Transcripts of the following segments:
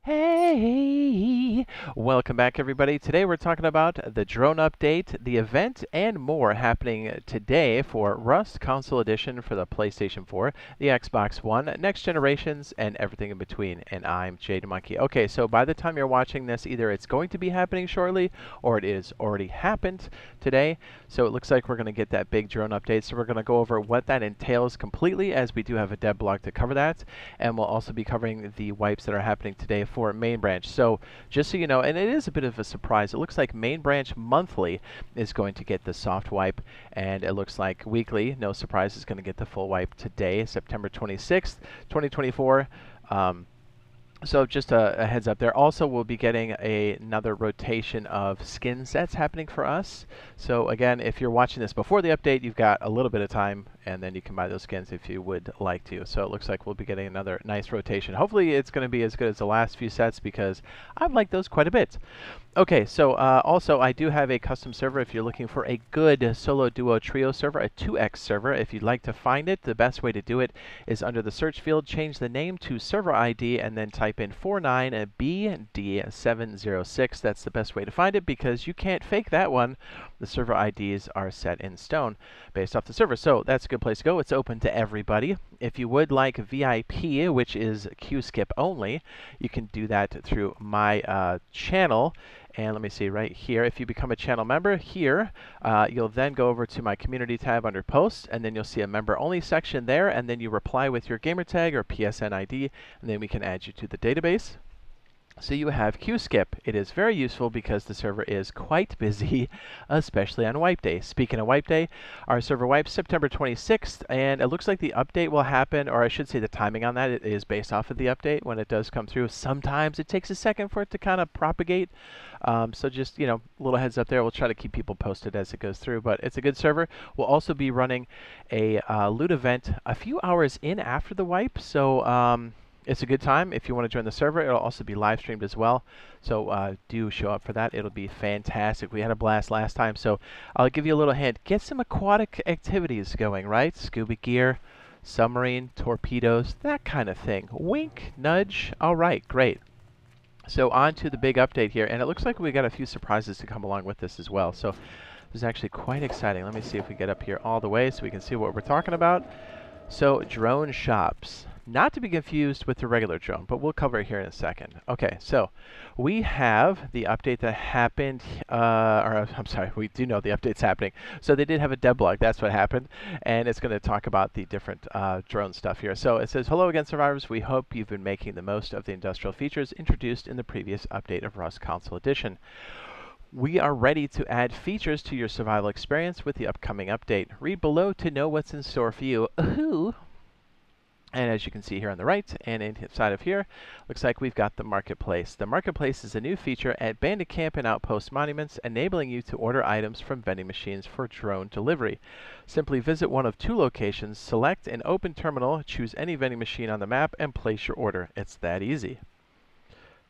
Hey! Welcome back, everybody. Today we're talking about the drone update, the event, and more happening today for Rust Console Edition for the PlayStation 4, the Xbox One, next generations, and everything in between. And I'm Jade Monkey. Okay, so by the time you're watching this, either it's going to be happening shortly or it is already happened today. So it looks like we're going to get that big drone update. So we're going to go over what that entails completely, as we do have a dev blog to cover that. And we'll also be covering the wipes that are happening today for main branch. So just so you know, and it is a bit of a surprise, it looks like main branch monthly is going to get the soft wipe, and it looks like weekly, no surprise, is going to get the full wipe today, September 26th, 2024. So just a heads up there. Also, we'll be getting another rotation of skin sets happening for us. So again, if you're watching this before the update, you've got a little bit of time, and then you can buy those skins if you would like to. So it looks like we'll be getting another nice rotation. Hopefully it's going to be as good as the last few sets, because I've liked those quite a bit. Okay, so also I do have a custom server if you're looking for a good solo, duo, trio server, a 2x server. If you'd like to find it, the best way to do it is under the search field, change the name to server ID, and then type in 49BD706. That's the best way to find it, because you can't fake that one. The server IDs are set in stone based off the server. So that's a good place to go. It's open to everybody. If you would like VIP, which is Q-skip only, you can do that through my channel. And let me see right here, if you become a channel member here, you'll then go over to my community tab under posts, and then you'll see a member only section there, and then you reply with your gamertag or PSN ID, and then we can add you to the database. So you have Q-skip. It is very useful because the server is quite busy, especially on wipe day. Speaking of wipe day, our server wipes September 26th, and it looks like the update will happen, or I should say the timing on that is based off of the update when it does come through. Sometimes it takes a second for it to kind of propagate. So just, you know, a little heads up there. We'll try to keep people posted as it goes through, but it's a good server. We'll also be running a loot event a few hours in after the wipe, so it's a good time if you want to join the server. It'll also be live streamed as well, so do show up for that. It'll be fantastic. We had a blast last time, so I'll give you a little hint. Get some aquatic activities going, right? Scuba gear, submarine, torpedoes, that kind of thing. Wink, nudge. All right, great. So on to the big update here, and it looks like we got a few surprises to come along with this as well. So this is actually quite exciting. Let me see if we get up here all the way so we can see what we're talking about. So drone shops. Not to be confused with the regular drone, but we'll cover it here in a second. Okay, so we have the update that happened, I'm sorry, we do know the update's happening. So they did have a dev blog, that's what happened, and it's going to talk about the different drone stuff here. So it says, hello again, survivors. We hope you've been making the most of the industrial features introduced in the previous update of Rust Console Edition. We are ready to add features to your survival experience with the upcoming update. Read below to know what's in store for you. Ooh. And as you can see here on the right and inside of here, looks like we've got the Marketplace. The Marketplace is a new feature at bandit camp and outpost monuments, enabling you to order items from vending machines for drone delivery. Simply visit one of two locations, select an open terminal, choose any vending machine on the map, and place your order. It's that easy.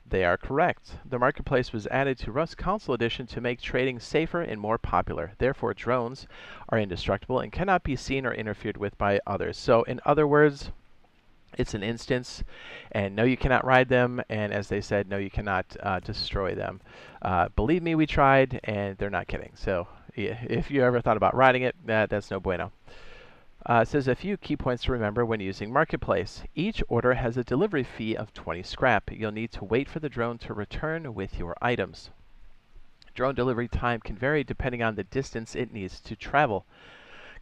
They are correct. The Marketplace was added to Rust Console Edition to make trading safer and more popular. Therefore, drones are indestructible and cannot be seen or interfered with by others. So in other words, it's an instance, and no, you cannot ride them, and as they said, no, you cannot destroy them. Believe me, we tried, and they're not kidding. So yeah, if you ever thought about riding it, that's no bueno. It says a few key points to remember when using Marketplace. Each order has a delivery fee of 20 scrap. You'll need to wait for the drone to return with your items. Drone delivery time can vary depending on the distance it needs to travel.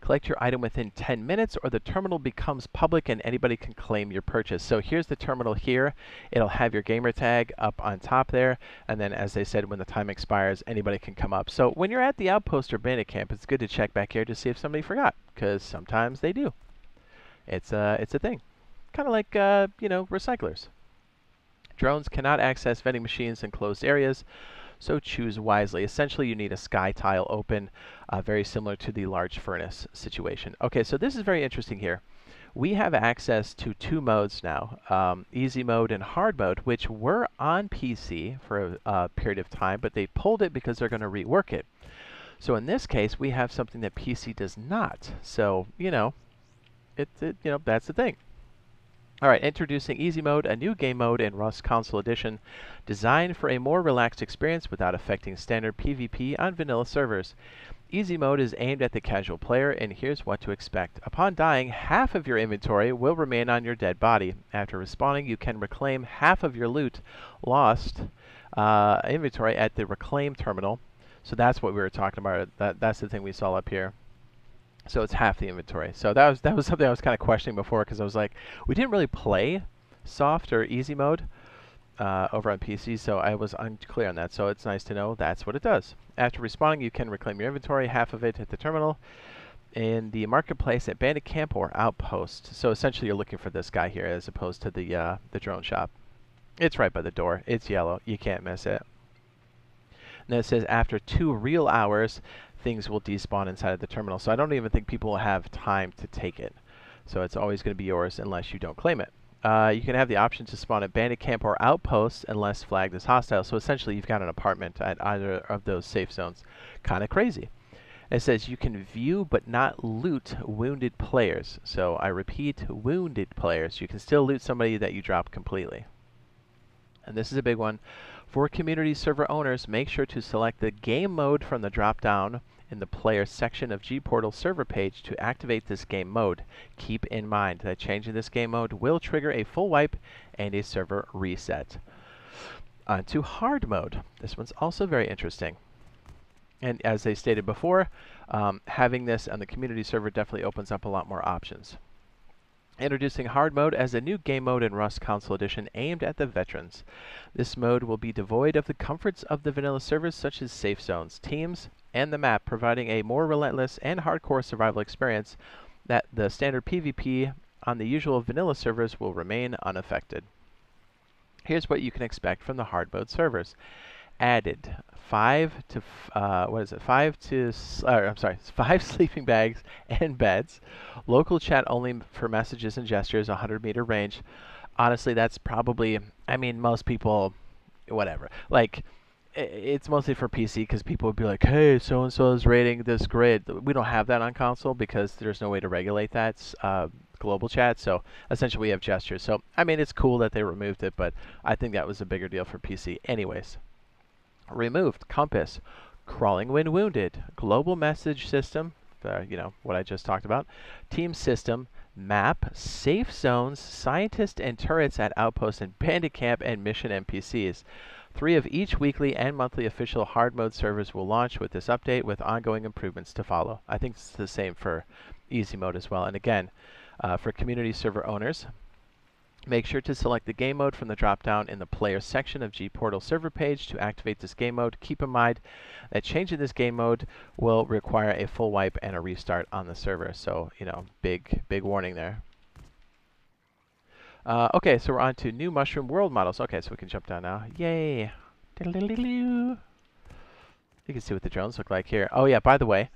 Collect your item within 10 minutes or the terminal becomes public and anybody can claim your purchase. So here's the terminal here. It'll have your gamer tag up on top there, and then as they said, when the time expires, anybody can come up. So when you're at the outpost or bandit camp, it's good to check back here to see if somebody forgot, because sometimes they do. It's a thing. Kind of like, you know, recyclers. Drones cannot access vending machines in closed areas, so choose wisely. Essentially, you need a sky tile open, very similar to the large furnace situation. Okay, so this is very interesting here. We have access to two modes now, easy mode and hard mode, which were on PC for a period of time, but they pulled it because they're going to rework it. So in this case, we have something that PC does not. So, you know, you know, that's the thing. All right, introducing Easy Mode, a new game mode in Rust Console Edition, designed for a more relaxed experience without affecting standard PvP on vanilla servers. Easy Mode is aimed at the casual player, and here's what to expect. Upon dying, half of your inventory will remain on your dead body. After respawning, you can reclaim half of your loot lost inventory at the reclaim terminal. So that's what we were talking about. That's the thing we saw up here. So it's half the inventory. So that was something I was kind of questioning before, because I was like, we didn't really play soft or easy mode over on PC, so I was unclear on that. So it's nice to know that's what it does. After respawning, you can reclaim your inventory, half of it at the terminal, in the marketplace at Bandit Camp or Outpost. So essentially, you're looking for this guy here as opposed to the drone shop. It's right by the door. It's yellow. You can't miss it. And then it says after 2 real hours, things will despawn inside of the terminal. So I don't even think people will have time to take it. So it's always going to be yours unless you don't claim it. You can have the option to spawn at Bandit Camp or Outpost unless flagged as hostile. So essentially, you've got an apartment at either of those safe zones. Kind of crazy. It says you can view but not loot wounded players. So I repeat, wounded players. You can still loot somebody that you drop completely. And this is a big one. For community server owners, make sure to select the game mode from the drop-down in the player section of gPortal server page to activate this game mode. Keep in mind that changing this game mode will trigger a full wipe and a server reset. On to hard mode. This one's also very interesting. And as they stated before, having this on the community server definitely opens up a lot more options. Introducing Hard Mode as a new game mode in Rust Console Edition aimed at the veterans. This mode will be devoid of the comforts of the vanilla servers such as safe zones, teams, and the map, providing a more relentless and hardcore survival experience that the standard PvP on the usual vanilla servers will remain unaffected. Here's what you can expect from the hard mode servers. Added 5 sleeping bags and beds. Local chat only for messages and gestures, 100-meter range. Honestly, that's probably, I mean, most people, whatever. Like, it's mostly for PC because people would be like, hey, so-and-so is rating this grid. We don't have that on console because there's no way to regulate that global chat. So essentially we have gestures. So, I mean, it's cool that they removed it, but I think that was a bigger deal for PC anyways. Removed compass, crawling when wounded, global message system, you know, what I just talked about, team system, map, safe zones, scientists and turrets at outposts and bandit camp, and mission NPCs. 3 of each weekly and monthly official hard mode servers will launch with this update, with ongoing improvements to follow. I think it's the same for easy mode as well. And again, for community server owners, make sure to select the game mode from the drop-down in the player section of gPortal server page to activate this game mode. Keep in mind that changing this game mode will require a full wipe and a restart on the server. So, you know, big warning there. Okay, so we're on to new mushroom world models. Okay, so we can jump down now. Yay! You can see what the drones look like here. Oh yeah, by the way,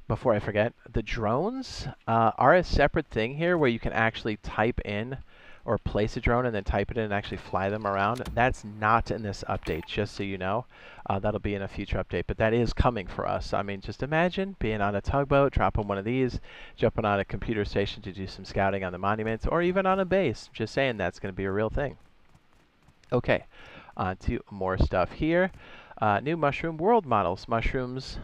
before I forget, the drones are a separate thing here where you can actually type in or place a drone and then type it in and actually fly them around. That's not in this update, just so you know. That'll be in a future update, but that is coming for us. I mean, just imagine being on a tugboat, dropping one of these, jumping on a computer station to do some scouting on the monuments, or even on a base. Just saying, that's going to be a real thing. Okay, on to more stuff here. New mushroom world models. Mushrooms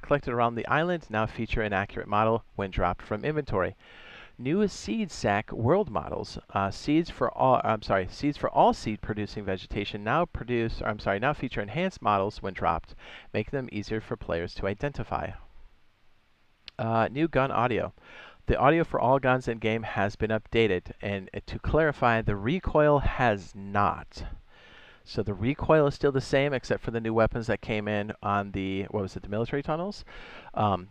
collected around the island now feature an accurate model when dropped from inventory. New seed sack world models. Seeds for all seed-producing vegetation now feature enhanced models when dropped, making them easier for players to identify. New gun audio. The audio for all guns in game has been updated, and to clarify, the recoil has not. So the recoil is still the same, except for the new weapons that came in on the, what was it, the military tunnels.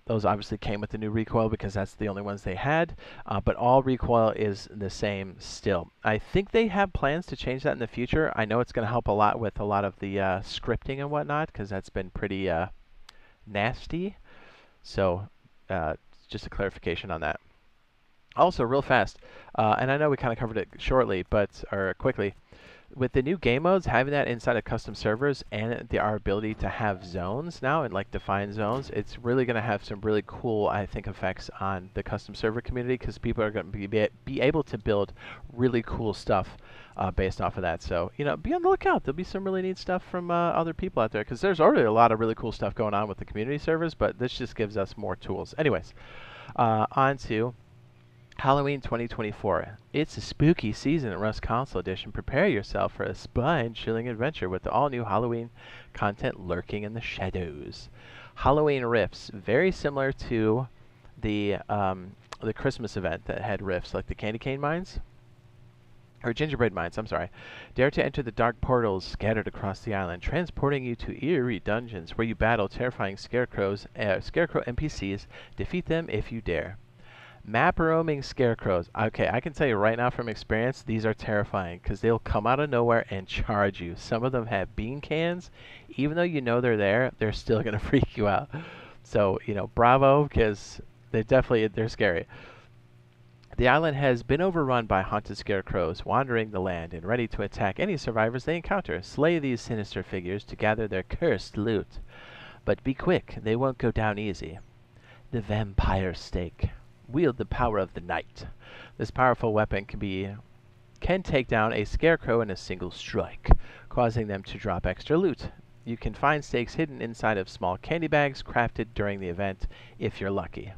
Those obviously came with the new recoil because that's the only ones they had. But all recoil is the same still. I think they have plans to change that in the future. I know it's going to help a lot with a lot of the scripting and whatnot, because that's been pretty nasty. So just a clarification on that. Also, real fast, and I know we kind of covered it shortly, or quickly. with the new game modes, having that inside of custom servers and our ability to have zones now and like defined zones, it's really going to have some really cool, I think, effects on the custom server community, because people are going to be able to build really cool stuff based off of that. So, you know, be on the lookout. There'll be some really neat stuff from other people out there, because there's already a lot of really cool stuff going on with the community servers, but this just gives us more tools. Anyways, on to Halloween 2024. It's a spooky season at Rust Console Edition. Prepare yourself for a spine-chilling adventure with the all-new Halloween content lurking in the shadows. Halloween rifts, very similar to the Christmas event that had rifts, like the candy cane mines. Or gingerbread mines, I'm sorry. Dare to enter the dark portals scattered across the island, transporting you to eerie dungeons where you battle terrifying scarecrow NPCs. Defeat them if you dare. Map roaming scarecrows. Okay, I can tell you right now from experience, these are terrifying because they'll come out of nowhere and charge you. Some of them have bean cans. Even though you know they're there, they're still going to freak you out. So, you know, bravo, because they're scary. The island has been overrun by haunted scarecrows wandering the land and ready to attack any survivors they encounter. Slay these sinister figures to gather their cursed loot. But be quick, they won't go down easy. The vampire stake. Wield the power of the night. This powerful weapon can take down a scarecrow in a single strike, causing them to drop extra loot. You can find stakes hidden inside of small candy bags crafted during the event if you're lucky.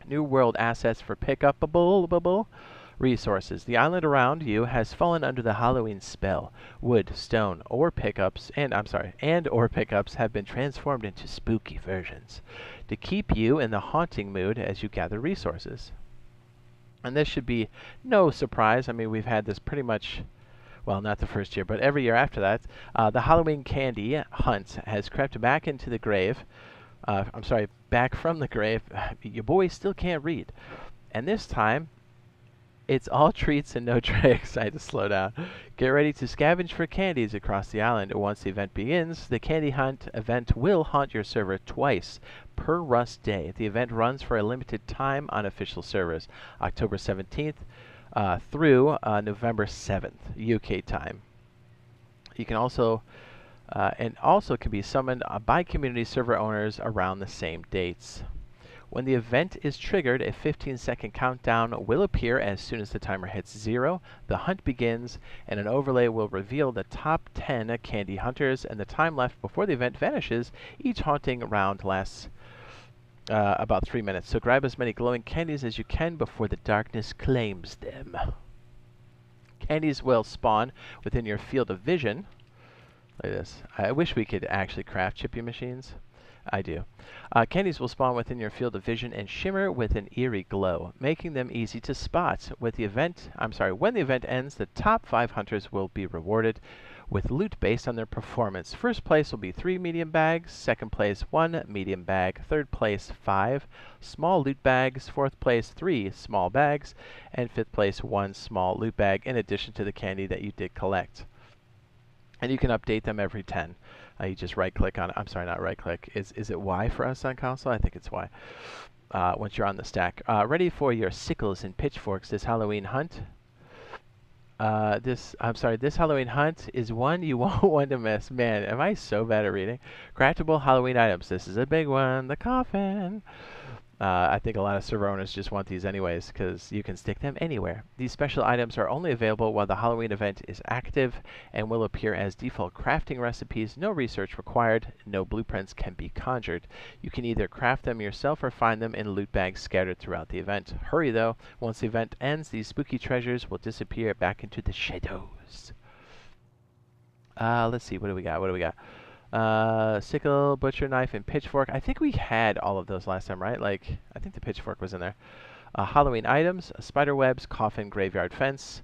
New world assets for pickupable resources. The island around you has fallen under the Halloween spell. Wood, stone, or pickups have been transformed into spooky versions to keep you in the haunting mood as you gather resources. And this should be no surprise. I mean, we've had this pretty much, well, not the first year, but every year after that. The Halloween candy hunt has crept back into the grave. Back from the grave. Your boy still can't read. And this time, it's all treats and no tricks. I had to slow down. Get ready to scavenge for candies across the island. Once the event begins, the candy hunt event will haunt your server twice per Rust day. The event runs for a limited time on official servers, October 17th through November 7th, UK time. You can also can be summoned by community server owners around the same dates. When the event is triggered, a 15-second countdown will appear as soon as the timer hits 0. The hunt begins, and an overlay will reveal the top 10 candy hunters and the time left before the event vanishes. Each haunting round lasts about 3 minutes, so grab as many glowing candies as you can before the darkness claims them. Candies will spawn within your field of vision. Look at this. I wish we could actually craft chippy machines. I do. Candies will spawn within your field of vision and shimmer with an eerie glow, making them easy to spot. When the event ends, the top 5 hunters will be rewarded with loot based on their performance. First place will be 3 medium bags, second place 1 medium bag, third place 5 small loot bags, fourth place 3 small bags, and fifth place 1 small loot bag in addition to the candy that you did collect. And you can update them every 10. You just right-click on it. I'm sorry, not right-click. Is it Y for us on console? I think it's Y. Once you're on the stack. Ready for your sickles and pitchforks this Halloween hunt. This Halloween hunt is one you won't want to miss. Man, am I so bad at reading? Craftable Halloween items. This is a big one. The coffin. I think a lot of server owners just want these anyways because you can stick them anywhere. These special items are only available while the Halloween event is active and will appear as default crafting recipes. No research required. No blueprints can be conjured. You can either craft them yourself or find them in loot bags scattered throughout the event. Hurry though. Once the event ends, these spooky treasures will disappear back into the shadows. Let's see. What do we got? Sickle, butcher knife, and pitchfork. I think we had all of those last time, right? Like, I think the pitchfork was in there. Halloween items, spider webs, coffin, graveyard fence.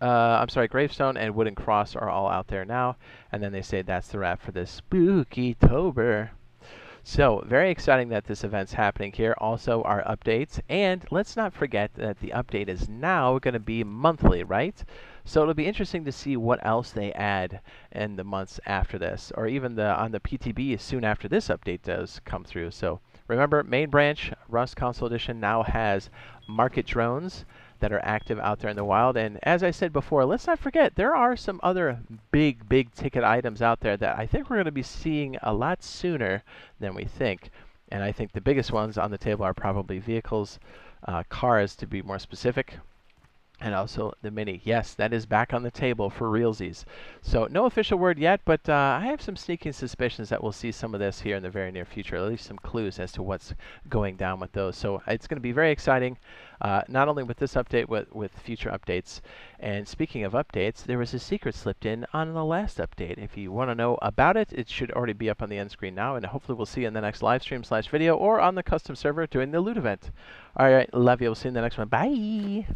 Gravestone and wooden cross are all out there now. And then they say that's the wrap for this Spooky-tober. So, very exciting that this event's happening here. Also, our updates. And let's not forget that the update is now going to be monthly, right? So it'll be interesting to see what else they add in the months after this, or even on the PTB soon after this update does come through. So remember, main branch, Rust Console Edition now has market drones that are active out there in the wild. And as I said before, let's not forget, there are some other big ticket items out there that I think we're going to be seeing a lot sooner than we think. And I think the biggest ones on the table are probably vehicles, cars to be more specific, and also the Mini. Yes, that is back on the table for realsies. So no official word yet, but I have some sneaking suspicions that we'll see some of this here in the very near future, at least some clues as to what's going down with those. So it's going to be very exciting, not only with this update, with future updates. And speaking of updates, there was a secret slipped in on the last update. If you want to know about it, it should already be up on the end screen now, and hopefully we'll see you in the next live stream / video or on the custom server doing the loot event. All right, love you. We'll see you in the next one. Bye.